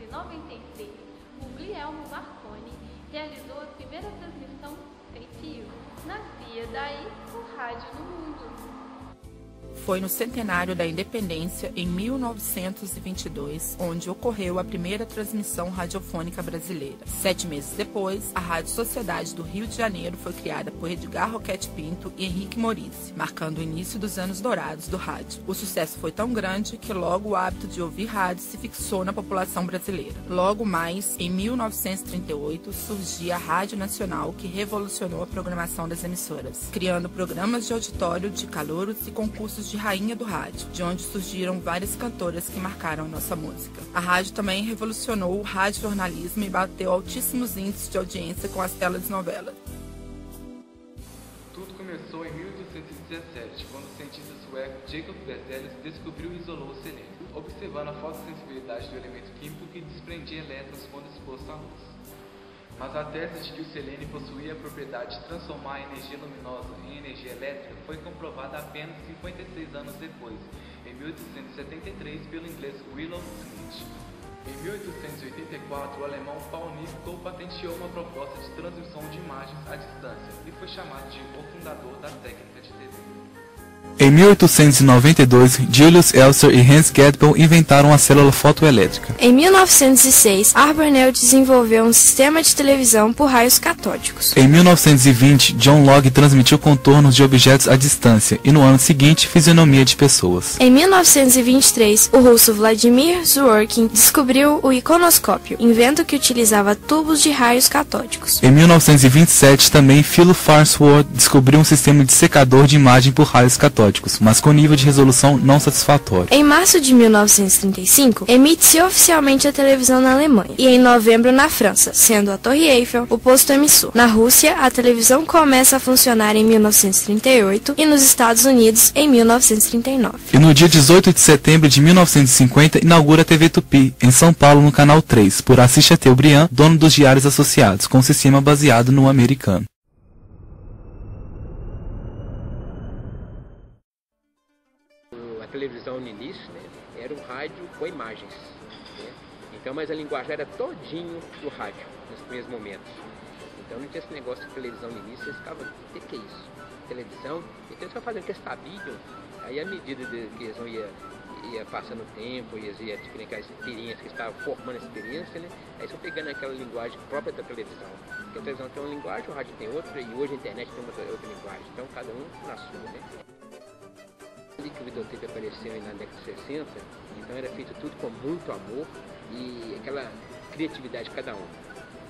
1996, Guglielmo Marconi realizou a primeira transmissão feita. Nascia daí o rádio no mundo. Foi no centenário da Independência, em 1922, onde ocorreu a primeira transmissão radiofônica brasileira. 7 meses depois, a Rádio Sociedade do Rio de Janeiro foi criada por Edgar Roquette Pinto e Henrique Morice, marcando o início dos anos dourados do rádio. O sucesso foi tão grande que logo o hábito de ouvir rádio se fixou na população brasileira. Logo mais, em 1938, surgia a Rádio Nacional, que revolucionou a programação das emissoras, criando programas de auditório, de calouros e concursos de rainha do rádio, de onde surgiram várias cantoras que marcaram a nossa música. A rádio também revolucionou o radiojornalismo e bateu altíssimos índices de audiência com as telenovelas. Tudo começou em 1817, quando o cientista sueco Jacob Berzelius descobriu e isolou o selênio, observando a fotossensibilidade do elemento químico que desprendia elétrons quando exposto à luz. Mas a tese de que o selênio possuía a propriedade de transformar a energia luminosa em energia elétrica foi comprovada apenas 56 anos depois, em 1873, pelo inglês Wilhelm Schmidt. Em 1884, o alemão Paul Nipkow patenteou uma proposta de transmissão de imagens à distância e foi chamado de o fundador da técnica de TV. Em 1892, Julius Elster e Hans Gedbel inventaram a célula fotoelétrica. Em 1906, Abravanel desenvolveu um sistema de televisão por raios catódicos. Em 1920, John Locke transmitiu contornos de objetos à distância e no ano seguinte, fisionomia de pessoas. Em 1923, o russo Vladimir Zworykin descobriu o iconoscópio, invento que utilizava tubos de raios catódicos. Em 1927, também Philo Farnsworth descobriu um sistema de secador de imagem por raios catódicos, mas com nível de resolução não satisfatório. Em março de 1935, emite-se oficialmente a televisão na Alemanha e em novembro na França, sendo a Torre Eiffel o posto emissor. Na Rússia, a televisão começa a funcionar em 1938 e nos Estados Unidos em 1939. E no dia 18 de setembro de 1950, inaugura a TV Tupi, em São Paulo, no Canal 3, por Assis Chateaubriand, dono dos Diários Associados, com um sistema baseado no americano. A televisão no início, né, era um rádio com imagens, né? Então, mas a linguagem era todinho do rádio, nos primeiros momentos. Então não tinha esse negócio de televisão no início, eles ficavam, o que é isso? Televisão? Então eles estavam fazendo que eles sabiam, aí à medida que eles ia passando o tempo, eles iam adquirindo aquelas experiências, que estavam formando a experiência, né? Aí estão pegando aquela linguagem própria da televisão. Porque a televisão tem uma linguagem, o rádio tem outra, e hoje a internet tem outra linguagem. Então cada um na sua, né? Que o videotape apareceu na década de 60, então era feito tudo com muito amor e aquela criatividade de cada um.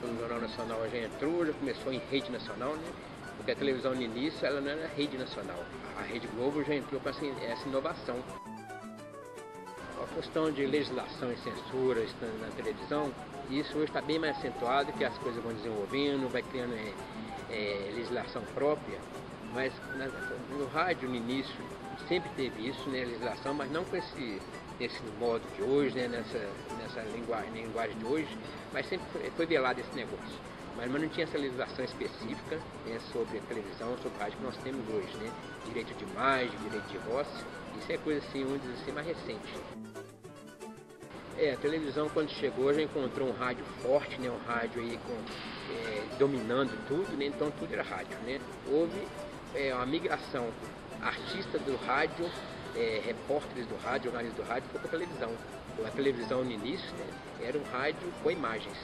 O Jornal Nacional já entrou, já começou em rede nacional, né? Porque a televisão no início ela não era rede nacional. A Rede Globo já entrou com essa inovação. A questão de legislação e censura na televisão, isso hoje está bem mais acentuado, que as coisas vão desenvolvendo, vai criando legislação própria, mas no rádio no início sempre teve isso, né, legislação, mas não com esse modo de hoje, né, nessa linguagem de hoje, mas sempre foi velado esse negócio. Mas não tinha essa legislação específica, né, sobre a televisão, sobre o rádio que nós temos hoje, né, direito de imagem, direito de voz, isso é coisa assim, vamos dizer assim, mais recente. A televisão quando chegou já encontrou um rádio forte, né, um rádio aí dominando tudo, né, então tudo era rádio, né. Houve uma migração. Artista do rádio, repórteres do rádio, jornalistas do rádio, foi para a televisão. A televisão no início, né, era um rádio com imagens.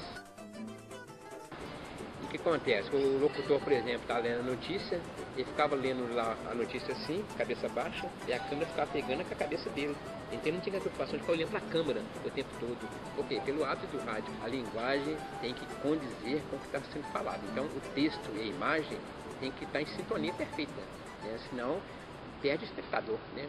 E o que acontece? O locutor, por exemplo, está lendo a notícia, ele ficava lendo lá a notícia assim, cabeça baixa, e a câmera ficava pegando com a cabeça dele. Então ele não tinha a preocupação de ficar olhando para a câmera o tempo todo. Porque pelo hábito do rádio, a linguagem tem que condizer com o que está sendo falado. Então o texto e a imagem tem que estar em sintonia perfeita, né? Senão perde o espectador, né?